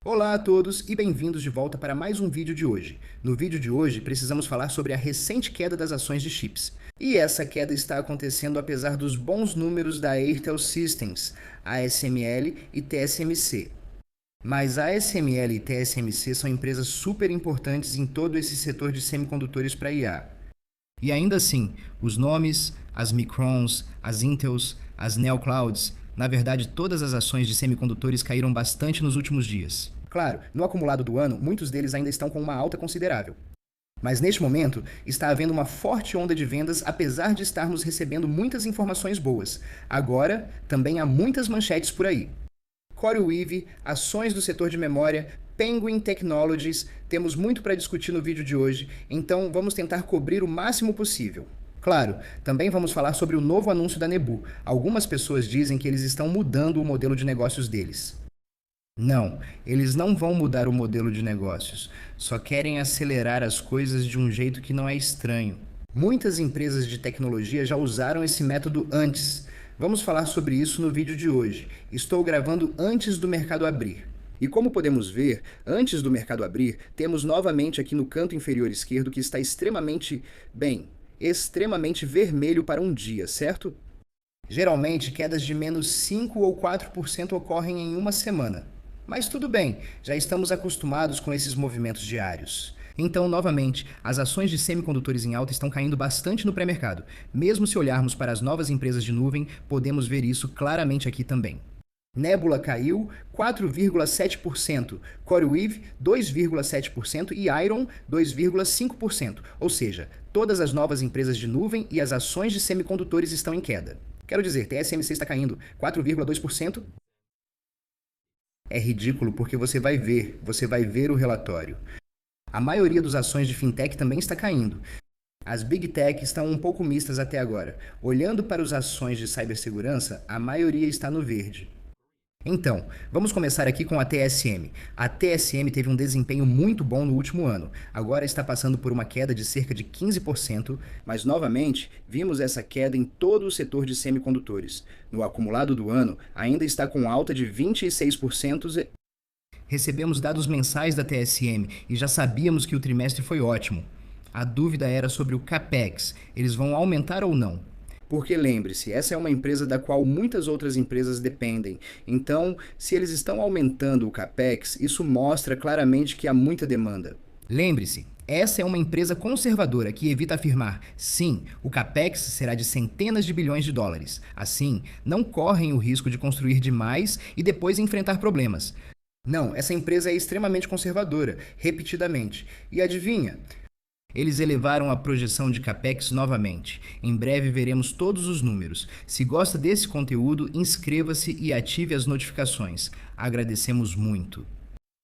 Olá a todos e bem-vindos de volta para mais um vídeo de hoje. No vídeo de hoje, precisamos falar sobre a recente queda das ações de chips. E essa queda está acontecendo apesar dos bons números da Airtel Systems, ASML e TSMC. Mas a ASML e TSMC são empresas super importantes em todo esse setor de semicondutores para IA. E ainda assim, os nomes, as Microns, as Intels, as Neoclouds, na verdade todas as ações de semicondutores caíram bastante nos últimos dias. Claro, no acumulado do ano, muitos deles ainda estão com uma alta considerável. Mas neste momento, está havendo uma forte onda de vendas apesar de estarmos recebendo muitas informações boas. Agora, também há muitas manchetes por aí. CoreWeave, ações do setor de memória, Penguin Technologies, temos muito para discutir no vídeo de hoje, então vamos tentar cobrir o máximo possível. Claro, também vamos falar sobre o novo anúncio da Nebu. Algumas pessoas dizem que eles estão mudando o modelo de negócios deles. Não, eles não vão mudar o modelo de negócios, só querem acelerar as coisas de um jeito que não é estranho. Muitas empresas de tecnologia já usaram esse método antes. Vamos falar sobre isso no vídeo de hoje. Estou gravando antes do mercado abrir. E como podemos ver, antes do mercado abrir, temos novamente aqui no canto inferior esquerdo que está extremamente vermelho para um dia, certo? Geralmente, quedas de menos 5 ou 4% ocorrem em uma semana. Mas tudo bem, já estamos acostumados com esses movimentos diários. Então, novamente, as ações de semicondutores em alta estão caindo bastante no pré-mercado. Mesmo se olharmos para as novas empresas de nuvem, podemos ver isso claramente aqui também. Nebula caiu 4,7%, CoreWeave 2,7% e Iron 2,5%, ou seja, todas as novas empresas de nuvem e as ações de semicondutores estão em queda. Quero dizer, TSMC está caindo 4,2%. É ridículo porque você vai ver o relatório. A maioria das ações de fintech também está caindo. As Big Tech estão um pouco mistas até agora. Olhando para as ações de cibersegurança, a maioria está no verde. Então, vamos começar aqui com a TSM. A TSM teve um desempenho muito bom no último ano. Agora está passando por uma queda de cerca de 15%, mas novamente vimos essa queda em todo o setor de semicondutores. No acumulado do ano, ainda está com alta de 26%. Recebemos dados mensais da TSM e já sabíamos que o trimestre foi ótimo. A dúvida era sobre o CAPEX. Eles vão aumentar ou não? Porque lembre-se, essa é uma empresa da qual muitas outras empresas dependem. Então, se eles estão aumentando o CAPEX, isso mostra claramente que há muita demanda. Lembre-se, essa é uma empresa conservadora que evita afirmar, sim, o CAPEX será de centenas de bilhões de dólares. Assim, não correm o risco de construir demais e depois enfrentar problemas. Não, essa empresa é extremamente conservadora, repetidamente. E adivinha? Eles elevaram a projeção de CAPEX novamente. Em breve veremos todos os números. Se gosta desse conteúdo, inscreva-se e ative as notificações. Agradecemos muito.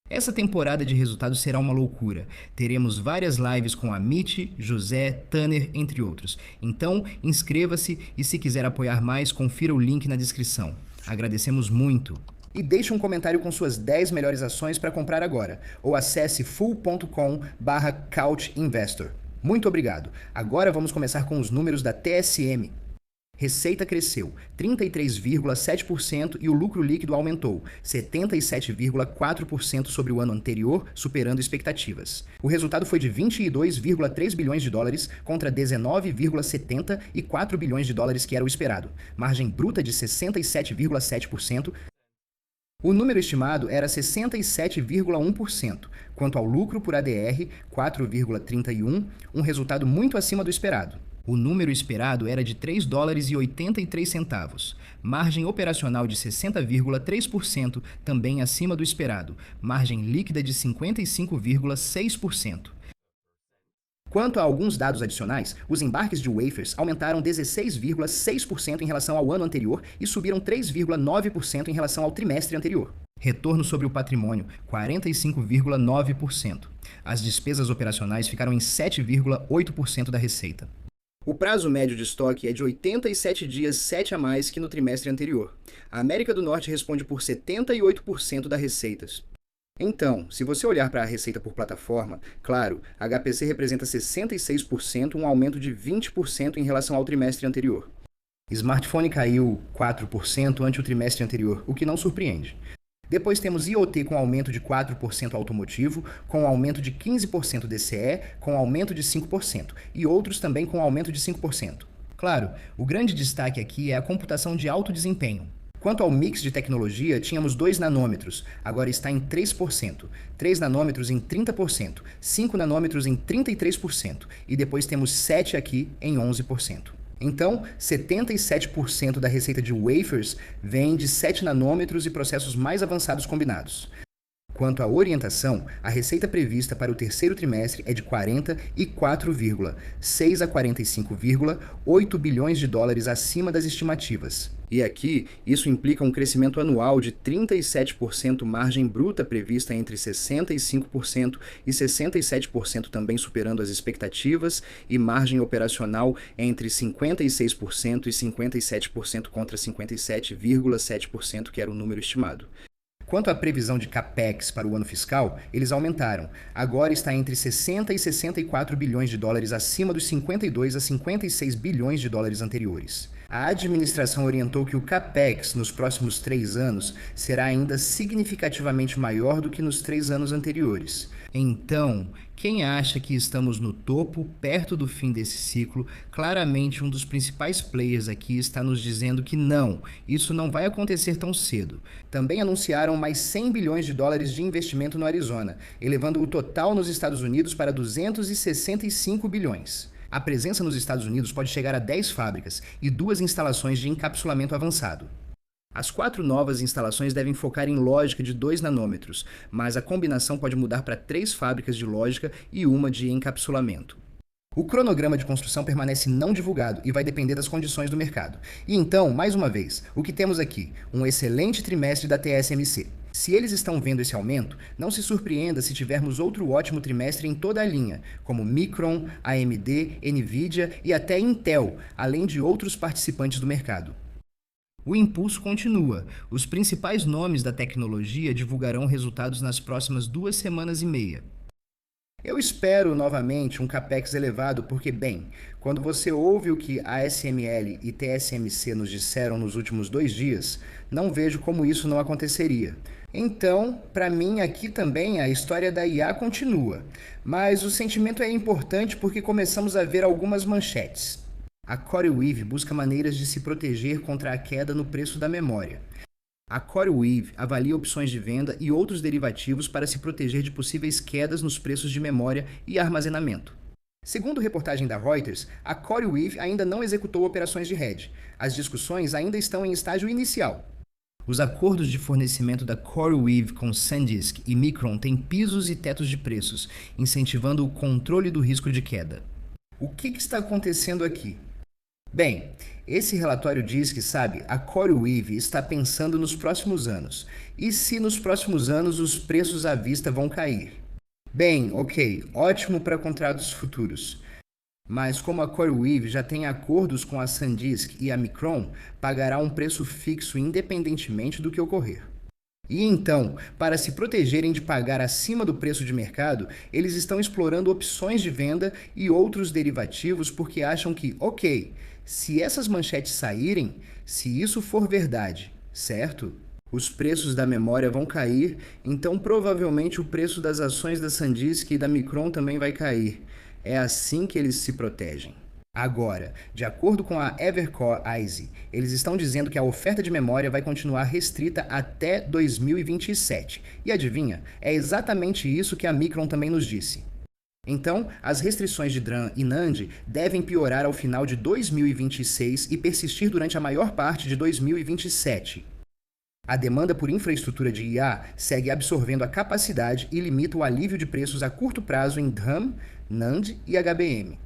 Essa temporada de resultados será uma loucura. Teremos várias lives com Amit, José, Tanner, entre outros. Então, inscreva-se e se quiser apoiar mais, confira o link na descrição. Agradecemos muito. E deixe um comentário com suas 10 melhores ações para comprar agora, ou acesse full.com/couchinvestor. Muito obrigado. Agora vamos começar com os números da TSM. Receita cresceu 33,7% e o lucro líquido aumentou 77,4% sobre o ano anterior, superando expectativas. O resultado foi de 22,3 bilhões de dólares contra 19,74 bilhões de dólares que era o esperado. Margem bruta de 67,7%. O número estimado era 67,1%. Quanto ao lucro por ADR, 4,31, um resultado muito acima do esperado. O número esperado era de $3,83. Margem operacional de 60,3%, também acima do esperado. Margem líquida de 55,6%. Quanto a alguns dados adicionais, os embarques de wafers aumentaram 16,6% em relação ao ano anterior e subiram 3,9% em relação ao trimestre anterior. Retorno sobre o patrimônio, 45,9%. As despesas operacionais ficaram em 7,8% da receita. O prazo médio de estoque é de 87 dias, 7 a mais que no trimestre anterior. A América do Norte responde por 78% das receitas. Então, se você olhar para a receita por plataforma, claro, a HPC representa 66%, um aumento de 20% em relação ao trimestre anterior. Smartphone caiu 4% ante o trimestre anterior, o que não surpreende. Depois temos IoT com aumento de 4% automotivo, com aumento de 15% DCE, com aumento de 5%, e outros também com aumento de 5%. Claro, o grande destaque aqui é a computação de alto desempenho. Quanto ao mix de tecnologia, tínhamos 2 nanômetros, agora está em 3%, 3 nanômetros em 30%, 5 nanômetros em 33%, e depois temos 7 aqui em 11%. Então, 77% da receita de wafers vem de 7 nanômetros e processos mais avançados combinados. Quanto à orientação, a receita prevista para o terceiro trimestre é de 44,6 a 45,8 bilhões de dólares acima das estimativas. E aqui, isso implica um crescimento anual de 37%, margem bruta prevista entre 65% e 67%, também superando as expectativas, e margem operacional entre 56% e 57% contra 57,7%, que era o número estimado. Quanto à previsão de CAPEX para o ano fiscal, eles aumentaram. Agora está entre 60 e 64 bilhões de dólares acima dos 52 a 56 bilhões de dólares anteriores. A administração orientou que o CAPEX nos próximos 3 anos será ainda significativamente maior do que nos 3 anos anteriores. Então, quem acha que estamos no topo, perto do fim desse ciclo, claramente um dos principais players aqui está nos dizendo que não, isso não vai acontecer tão cedo. Também anunciaram mais 100 bilhões de dólares de investimento no Arizona, elevando o total nos Estados Unidos para 265 bilhões. A presença nos Estados Unidos pode chegar a 10 fábricas e 2 instalações de encapsulamento avançado. As 4 novas instalações devem focar em lógica de 2 nanômetros, mas a combinação pode mudar para 3 fábricas de lógica e uma de encapsulamento. O cronograma de construção permanece não divulgado e vai depender das condições do mercado. E então, mais uma vez, o que temos aqui? Um excelente trimestre da TSMC. Se eles estão vendo esse aumento, não se surpreenda se tivermos outro ótimo trimestre em toda a linha, como Micron, AMD, Nvidia e até Intel, além de outros participantes do mercado. O impulso continua. Os principais nomes da tecnologia divulgarão resultados nas próximas 2 semanas e meia. Eu espero novamente um CAPEX elevado porque, bem, quando você ouve o que a ASML e TSMC nos disseram nos últimos 2 dias, não vejo como isso não aconteceria. Então, para mim, aqui também a história da IA continua. Mas o sentimento é importante porque começamos a ver algumas manchetes. A CoreWeave busca maneiras de se proteger contra a queda no preço da memória. A CoreWeave avalia opções de venda e outros derivativos para se proteger de possíveis quedas nos preços de memória e armazenamento. Segundo reportagem da Reuters, a CoreWeave ainda não executou operações de hedge. As discussões ainda estão em estágio inicial. Os acordos de fornecimento da CoreWeave com SanDisk e Micron têm pisos e tetos de preços, incentivando o controle do risco de queda. O que está acontecendo aqui? Bem, esse relatório diz que, a CoreWeave está pensando nos próximos anos. E se nos próximos anos os preços à vista vão cair? Bem, ok, ótimo para contratos futuros. Mas como a CoreWeave já tem acordos com a SanDisk e a Micron, pagará um preço fixo independentemente do que ocorrer. E então, para se protegerem de pagar acima do preço de mercado, eles estão explorando opções de venda e outros derivativos porque acham que, ok, se essas manchetes saírem, se isso for verdade, certo? Os preços da memória vão cair, então provavelmente o preço das ações da SanDisk e da Micron também vai cair. É assim que eles se protegem. Agora, de acordo com a Evercore ISI, eles estão dizendo que a oferta de memória vai continuar restrita até 2027. E adivinha, é exatamente isso que a Micron também nos disse. Então, as restrições de DRAM e NAND devem piorar ao final de 2026 e persistir durante a maior parte de 2027. A demanda por infraestrutura de IA segue absorvendo a capacidade e limita o alívio de preços a curto prazo em DRAM, NAND e HBM.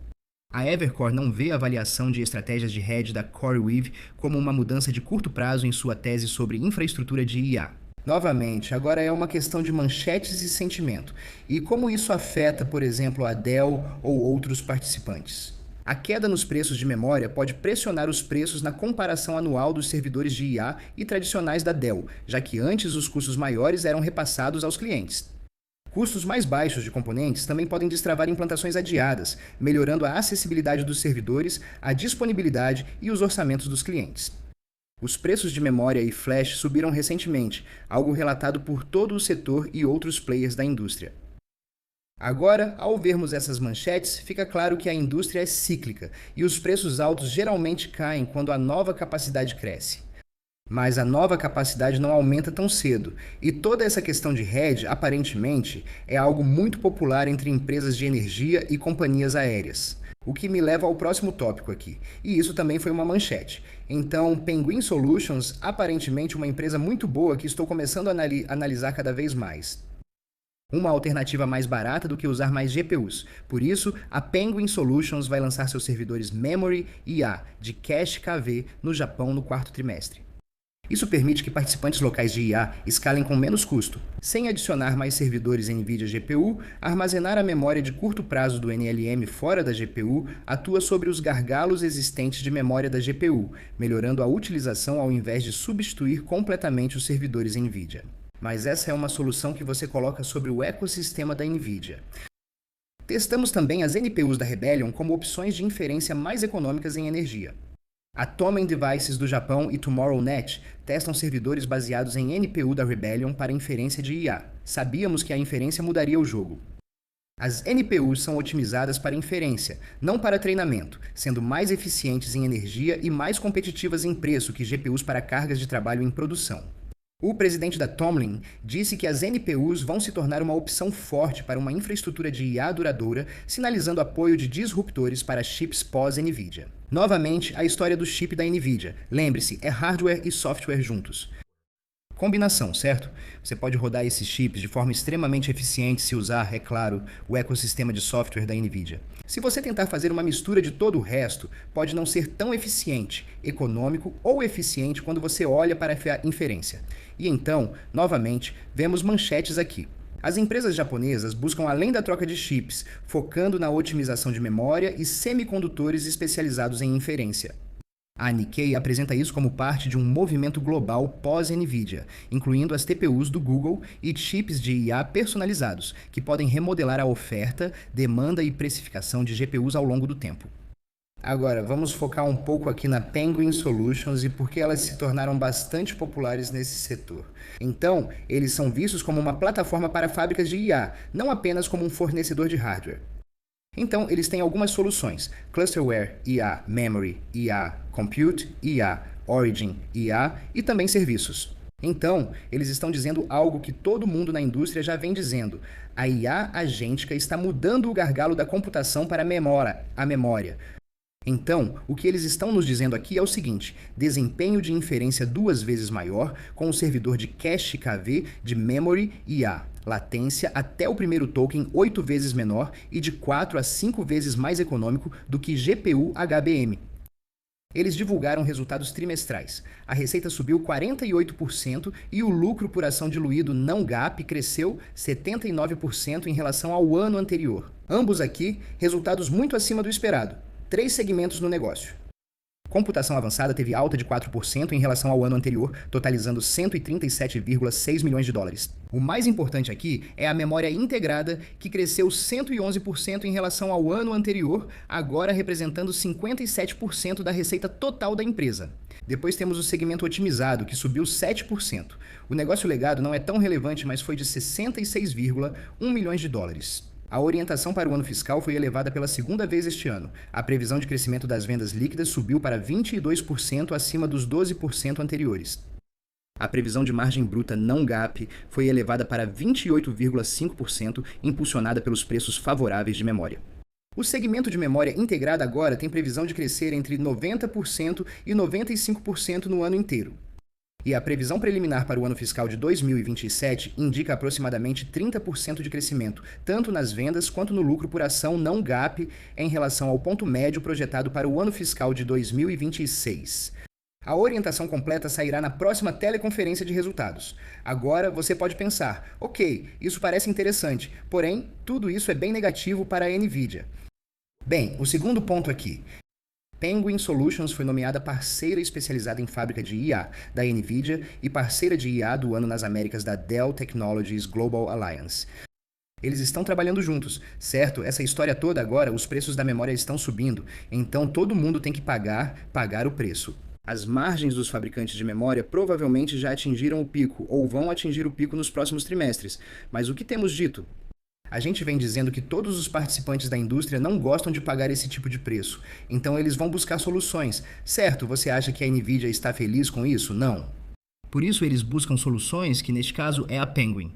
A Evercore não vê a avaliação de estratégias de hedge da CoreWeave como uma mudança de curto prazo em sua tese sobre infraestrutura de IA. Novamente, agora é uma questão de manchetes e sentimento, e como isso afeta, por exemplo, a Dell ou outros participantes. A queda nos preços de memória pode pressionar os preços na comparação anual dos servidores de IA e tradicionais da Dell, já que antes os custos maiores eram repassados aos clientes. Custos mais baixos de componentes também podem destravar implantações adiadas, melhorando a acessibilidade dos servidores, a disponibilidade e os orçamentos dos clientes. Os preços de memória e flash subiram recentemente, algo relatado por todo o setor e outros players da indústria. Agora, ao vermos essas manchetes, fica claro que a indústria é cíclica e os preços altos geralmente caem quando a nova capacidade cresce. Mas a nova capacidade não aumenta tão cedo, e toda essa questão de hedge, aparentemente, é algo muito popular entre empresas de energia e companhias aéreas. O que me leva ao próximo tópico aqui, e isso também foi uma manchete. Então, Penguin Solutions, aparentemente uma empresa muito boa que estou começando a analisar cada vez mais. Uma alternativa mais barata do que usar mais GPUs. Por isso, a Penguin Solutions vai lançar seus servidores Memory IA de Cache KV no Japão no quarto trimestre. Isso permite que participantes locais de IA escalem com menos custo, sem adicionar mais servidores NVIDIA GPU. Armazenar a memória de curto prazo do NLM fora da GPU atua sobre os gargalos existentes de memória da GPU, melhorando a utilização ao invés de substituir completamente os servidores NVIDIA. Mas essa é uma solução que você coloca sobre o ecossistema da NVIDIA. Testamos também as NPUs da Rebellion como opções de inferência mais econômicas em energia. A Tomen Devices do Japão e TomorrowNet testam servidores baseados em NPU da Rebellion para inferência de IA. Sabíamos que a inferência mudaria o jogo. As NPUs são otimizadas para inferência, não para treinamento, sendo mais eficientes em energia e mais competitivas em preço que GPUs para cargas de trabalho em produção. O presidente da Tomlin disse que as NPUs vão se tornar uma opção forte para uma infraestrutura de IA duradoura, sinalizando apoio de disruptores para chips pós-NVIDIA. Novamente, a história do chip da NVIDIA. Lembre-se, é hardware e software juntos. Combinação, certo? Você pode rodar esses chips de forma extremamente eficiente se usar, é claro, o ecossistema de software da NVIDIA. Se você tentar fazer uma mistura de todo o resto, pode não ser tão eficiente, econômico ou eficiente quando você olha para a inferência. E então, novamente, vemos manchetes aqui. As empresas japonesas buscam além da troca de chips, focando na otimização de memória e semicondutores especializados em inferência. A Nikkei apresenta isso como parte de um movimento global pós-NVIDIA, incluindo as TPUs do Google e chips de IA personalizados, que podem remodelar a oferta, demanda e precificação de GPUs ao longo do tempo. Agora, vamos focar um pouco aqui na Penguin Solutions e por que elas se tornaram bastante populares nesse setor. Então, eles são vistos como uma plataforma para fábricas de IA, não apenas como um fornecedor de hardware. Então, eles têm algumas soluções: Clusterware IA, Memory IA, Compute IA, Origin IA e também serviços. Então, eles estão dizendo algo que todo mundo na indústria já vem dizendo: a IA agêntica está mudando o gargalo da computação para a memória. Então, o que eles estão nos dizendo aqui é o seguinte: desempenho de inferência 2 vezes maior com o servidor de Cache KV de Memory IA, latência até o primeiro token 8 vezes menor e de 4 a 5 vezes mais econômico do que GPU HBM. Eles divulgaram resultados trimestrais. A receita subiu 48% e o lucro por ação diluído não GAAP cresceu 79% em relação ao ano anterior. Ambos aqui, resultados muito acima do esperado. 3 segmentos no negócio. Computação avançada teve alta de 4% em relação ao ano anterior, totalizando 137,6 milhões de dólares. O mais importante aqui é a memória integrada, que cresceu 111% em relação ao ano anterior, agora representando 57% da receita total da empresa. Depois temos o segmento otimizado, que subiu 7%. O negócio legado não é tão relevante, mas foi de 66,1 milhões de dólares. A orientação para o ano fiscal foi elevada pela segunda vez este ano. A previsão de crescimento das vendas líquidas subiu para 22% acima dos 12% anteriores. A previsão de margem bruta não GAAP foi elevada para 28,5%, impulsionada pelos preços favoráveis de memória. O segmento de memória integrada agora tem previsão de crescer entre 90% e 95% no ano inteiro. E a previsão preliminar para o ano fiscal de 2027 indica aproximadamente 30% de crescimento, tanto nas vendas quanto no lucro por ação não GAAP em relação ao ponto médio projetado para o ano fiscal de 2026. A orientação completa sairá na próxima teleconferência de resultados. Agora você pode pensar: ok, isso parece interessante, porém, tudo isso é bem negativo para a NVIDIA. Bem, o segundo ponto aqui. Penguin Solutions foi nomeada parceira especializada em fábrica de IA da NVIDIA e parceira de IA do ano nas Américas da Dell Technologies Global Alliance. Eles estão trabalhando juntos, certo? Essa história toda agora, os preços da memória estão subindo, então todo mundo tem que pagar o preço. As margens dos fabricantes de memória provavelmente já atingiram o pico ou vão atingir o pico nos próximos trimestres. Mas o que temos dito? A gente vem dizendo que todos os participantes da indústria não gostam de pagar esse tipo de preço, então eles vão buscar soluções. Certo, você acha que a Nvidia está feliz com isso? Não. Por isso eles buscam soluções, que neste caso é a Penguin.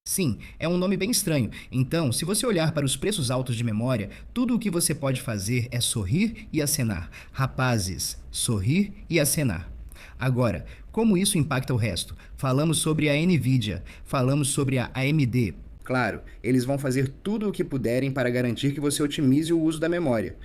Sim, é um nome bem estranho. Então, se você olhar para os preços altos de memória, tudo o que você pode fazer é sorrir e acenar. Rapazes, sorrir e acenar. Agora, como isso impacta o resto? Falamos sobre a Nvidia, falamos sobre a AMD. Claro, eles vão fazer tudo o que puderem para garantir que você otimize o uso da memória.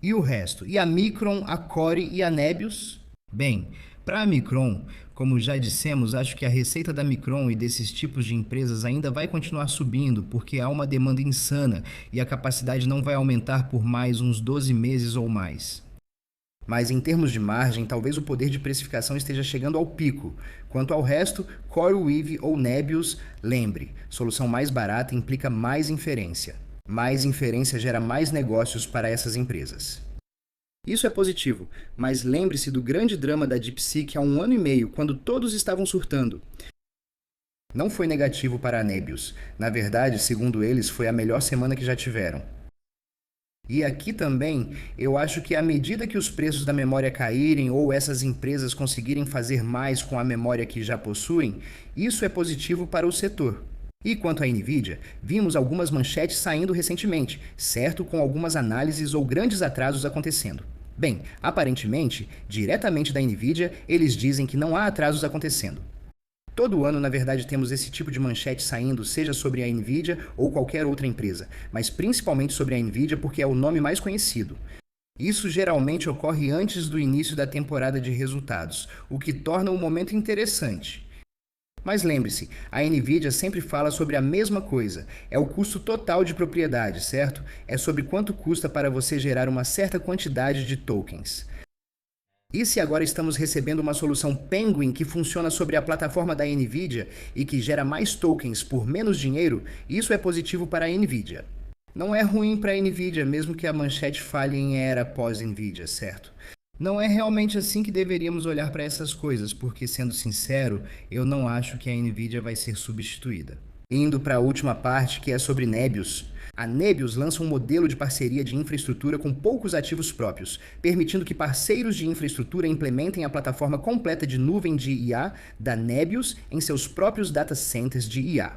E o resto? E a Micron, a Core e a Nebius? Bem, para a Micron, como já dissemos, acho que a receita da Micron e desses tipos de empresas ainda vai continuar subindo, porque há uma demanda insana e a capacidade não vai aumentar por mais uns 12 meses ou mais. Mas em termos de margem, talvez o poder de precificação esteja chegando ao pico. Quanto ao resto, CoreWeave ou Nebius, lembre, solução mais barata implica mais inferência. Mais inferência gera mais negócios para essas empresas. Isso é positivo, mas lembre-se do grande drama da DeepSeek há 1 ano e meio, quando todos estavam surtando. Não foi negativo para a Nebius. Na verdade, segundo eles, foi a melhor semana que já tiveram. E aqui também, eu acho que à medida que os preços da memória caírem ou essas empresas conseguirem fazer mais com a memória que já possuem, isso é positivo para o setor. E quanto à Nvidia, vimos algumas manchetes saindo recentemente, certo, com algumas análises ou grandes atrasos acontecendo. Bem, aparentemente, diretamente da Nvidia, eles dizem que não há atrasos acontecendo. Todo ano, na verdade, temos esse tipo de manchete saindo, seja sobre a Nvidia ou qualquer outra empresa, mas principalmente sobre a Nvidia porque é o nome mais conhecido. Isso geralmente ocorre antes do início da temporada de resultados, o que torna o momento interessante. Mas lembre-se, a Nvidia sempre fala sobre a mesma coisa, é o custo total de propriedade, certo? É sobre quanto custa para você gerar uma certa quantidade de tokens. E se agora estamos recebendo uma solução Penguin que funciona sobre a plataforma da Nvidia e que gera mais tokens por menos dinheiro, isso é positivo para a Nvidia. Não é ruim para a Nvidia, mesmo que a manchete fale em era pós-Nvidia, certo? Não é realmente assim que deveríamos olhar para essas coisas, porque, sendo sincero, eu não acho que a Nvidia vai ser substituída. Indo para a última parte, que é sobre Nebius. A Nebius lança um modelo de parceria de infraestrutura com poucos ativos próprios, permitindo que parceiros de infraestrutura implementem a plataforma completa de nuvem de IA da Nebius em seus próprios data centers de IA.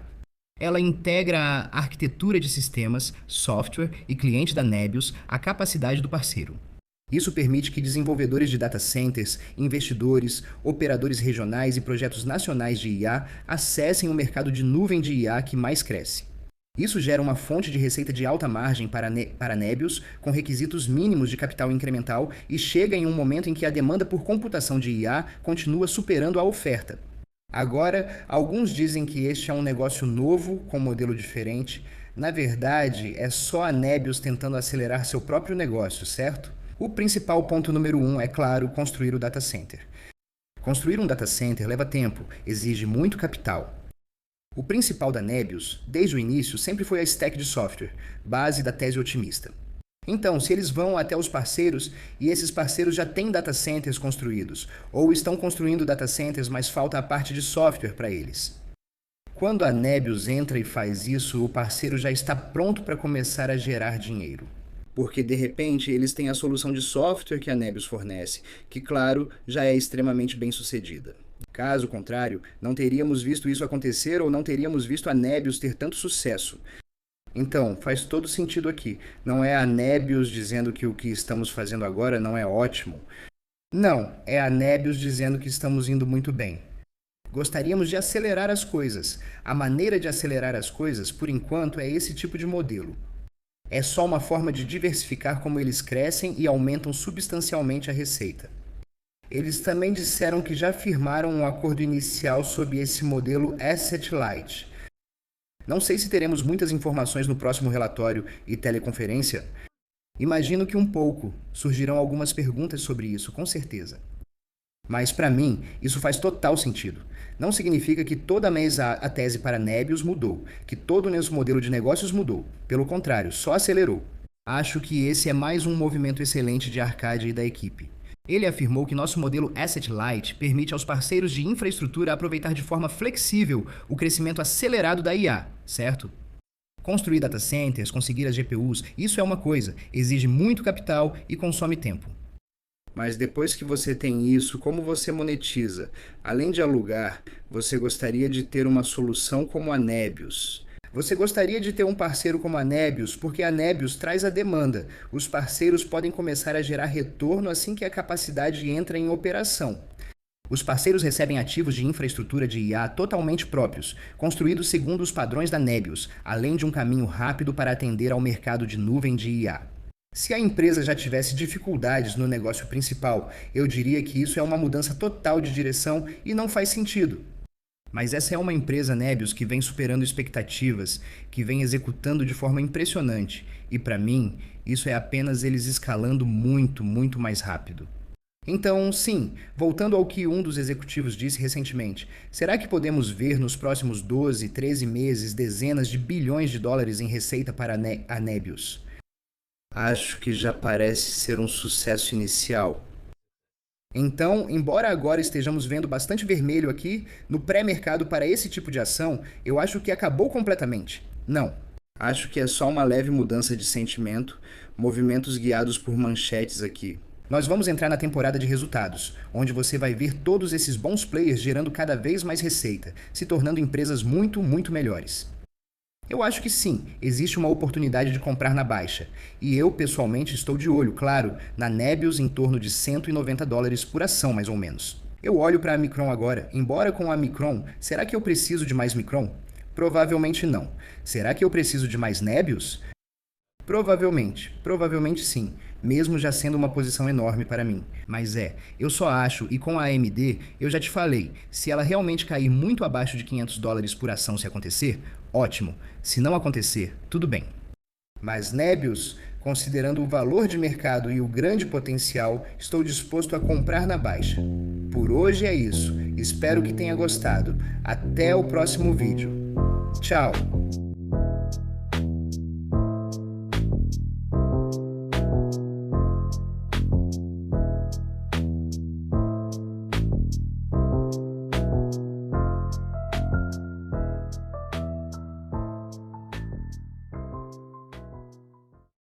Ela integra a arquitetura de sistemas, software e cliente da Nebius à capacidade do parceiro. Isso permite que desenvolvedores de data centers, investidores, operadores regionais e projetos nacionais de IA acessem o mercado de nuvem de IA que mais cresce. Isso gera uma fonte de receita de alta margem para Nebius, com requisitos mínimos de capital incremental, e chega em um momento em que a demanda por computação de IA continua superando a oferta. Agora, alguns dizem que este é um negócio novo, com modelo diferente. Na verdade, é só a Nebius tentando acelerar seu próprio negócio, certo? O principal ponto número 1 é, claro, construir o data center. Construir um data center leva tempo, exige muito capital. O principal da Nebius, desde o início, sempre foi a stack de software, base da tese otimista. Então, se eles vão até os parceiros, e esses parceiros já têm data centers construídos, ou estão construindo data centers, mas falta a parte de software para eles. Quando a Nebius entra e faz isso, o parceiro já está pronto para começar a gerar dinheiro. Porque, de repente, eles têm a solução de software que a Nebius fornece, que, claro, já é extremamente bem sucedida. Caso contrário, não teríamos visto isso acontecer ou não teríamos visto a Nebius ter tanto sucesso. Então, faz todo sentido aqui. Não é a Nebius dizendo que o que estamos fazendo agora não é ótimo. Não, é a Nebius dizendo que estamos indo muito bem. Gostaríamos de acelerar as coisas. A maneira de acelerar as coisas, por enquanto, é esse tipo de modelo. É só uma forma de diversificar como eles crescem e aumentam substancialmente a receita. Eles também disseram que já firmaram um acordo inicial sob esse modelo Asset Light. Não sei se teremos muitas informações no próximo relatório e teleconferência. Imagino que um pouco. Surgirão algumas perguntas sobre isso, com certeza. Mas, para mim, isso faz total sentido. Não significa que toda vez a tese para Nebius mudou, que todo o nosso modelo de negócios mudou. Pelo contrário, só acelerou. Acho que esse é mais um movimento excelente de Arkady e da equipe. Ele afirmou que nosso modelo Asset Light permite aos parceiros de infraestrutura aproveitar de forma flexível o crescimento acelerado da IA, certo? Construir data centers, conseguir as GPUs, isso é uma coisa, exige muito capital e consome tempo. Mas depois que você tem isso, como você monetiza? Além de alugar, você gostaria de ter uma solução como a Nebius. Você gostaria de ter um parceiro como a Nebius, porque a Nebius traz a demanda. Os parceiros podem começar a gerar retorno assim que a capacidade entra em operação. Os parceiros recebem ativos de infraestrutura de IA totalmente próprios, construídos segundo os padrões da Nebius, além de um caminho rápido para atender ao mercado de nuvem de IA. Se a empresa já tivesse dificuldades no negócio principal, eu diria que isso é uma mudança total de direção e não faz sentido. Mas essa é uma empresa, Nebius, que vem superando expectativas, que vem executando de forma impressionante. E para mim, isso é apenas eles escalando muito, muito mais rápido. Então, sim, voltando ao que um dos executivos disse recentemente, será que podemos ver nos próximos 12, 13 meses dezenas de bilhões de dólares em receita para a Nebius? Acho que já parece ser um sucesso inicial. Então, embora agora estejamos vendo bastante vermelho aqui, no pré-mercado para esse tipo de ação, eu acho que acabou completamente. Não. Acho que é só uma leve mudança de sentimento, movimentos guiados por manchetes aqui. Nós vamos entrar na temporada de resultados, onde você vai ver todos esses bons players gerando cada vez mais receita, se tornando empresas muito, muito melhores. Eu acho que sim, existe uma oportunidade de comprar na baixa. E eu, pessoalmente, estou de olho, claro, na Nebius em torno de $190 por ação, mais ou menos. Eu olho para a Micron agora. Embora com a Micron, será que eu preciso de mais Micron? Provavelmente não. Será que eu preciso de mais Nebius? Provavelmente sim, mesmo já sendo uma posição enorme para mim. Mas eu só acho, e com a AMD, eu já te falei, se ela realmente cair muito abaixo de $500 por ação se acontecer, ótimo. Se não acontecer, tudo bem. Mas Nebius, considerando o valor de mercado e o grande potencial, estou disposto a comprar na baixa. Por hoje é isso. Espero que tenha gostado. Até o próximo vídeo. Tchau!